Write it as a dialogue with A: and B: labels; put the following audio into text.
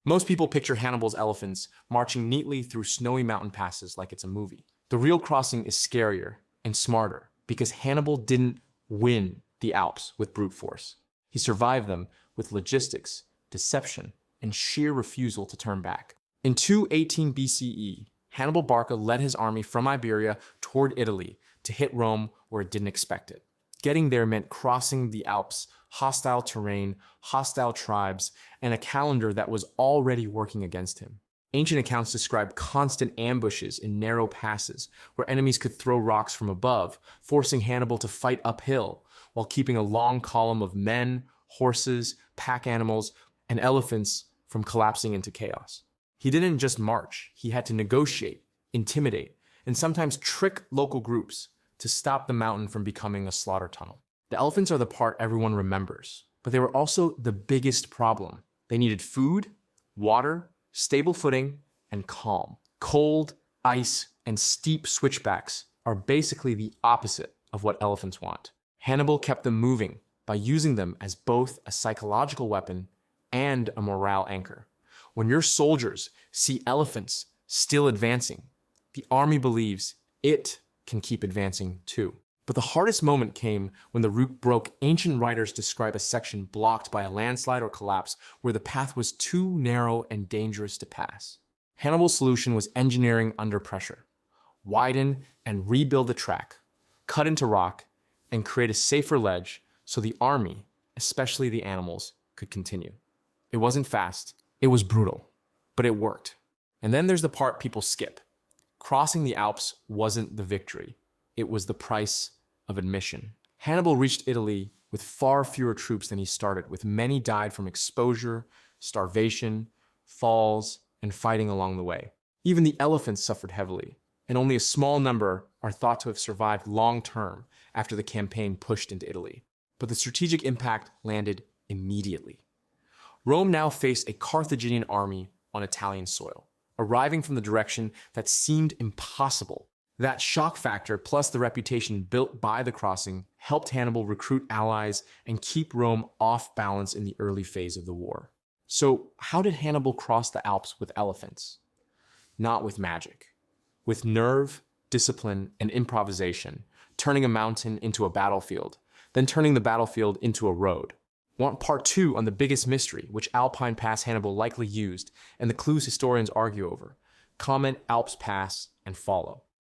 A: Most people picture Hannibal's elephants marching neatly through snowy mountain passes like it's a movie. The real crossing is scarier and smarter because Hannibal didn't win the Alps with brute force. He survived them with logistics, deception, and sheer refusal to turn back. In 218 BCE, Hannibal Barca led his army from Iberia toward Italy to hit Rome where it didn't expect it. Getting there meant crossing the Alps, hostile terrain, hostile tribes, and a calendar that was already working against him. Ancient accounts describe constant ambushes in narrow passes where enemies could throw rocks from above, forcing Hannibal to fight uphill while keeping a long column of men, horses, pack animals, and elephants from collapsing into chaos. He didn't just march, he had to negotiate, intimidate, and sometimes trick local groups to stop the mountain from becoming a slaughter tunnel. The elephants are the part everyone remembers, but they were also the biggest problem. They needed food, water, stable footing, and calm. Cold, ice, and steep switchbacks are basically the opposite of what elephants want. Hannibal kept them moving by using them as both a psychological weapon and a morale anchor. When your soldiers see elephants still advancing, the army believes it can keep advancing too. But the hardest moment came when the route broke. Ancient writers describe a section blocked by a landslide or collapse where the path was too narrow and dangerous to pass. Hannibal's solution was engineering under pressure. Widen and rebuild the track, cut into rock, and create a safer ledge so the army, especially the animals, could continue. It wasn't fast, it was brutal, but it worked. And then there's the part people skip. Crossing the Alps wasn't the victory, it was the price of admission. Hannibal reached Italy with far fewer troops than he started, with many died from exposure, starvation, falls, and fighting along the way. Even the elephants suffered heavily, and only a small number are thought to have survived long-term after the campaign pushed into Italy. But the strategic impact landed immediately. Rome now faced a Carthaginian army on Italian soil, arriving from the direction that seemed impossible. That shock factor, plus the reputation built by the crossing, helped Hannibal recruit allies and keep Rome off balance in the early phase of the war. So, how did Hannibal cross the Alps with elephants? Not with magic. With nerve, discipline, and improvisation, turning a mountain into a battlefield, then turning the battlefield into a road. Want part 2 on the biggest mystery, which Alpine Pass Hannibal likely used, and the clues historians argue over? Comment Alps Pass and follow.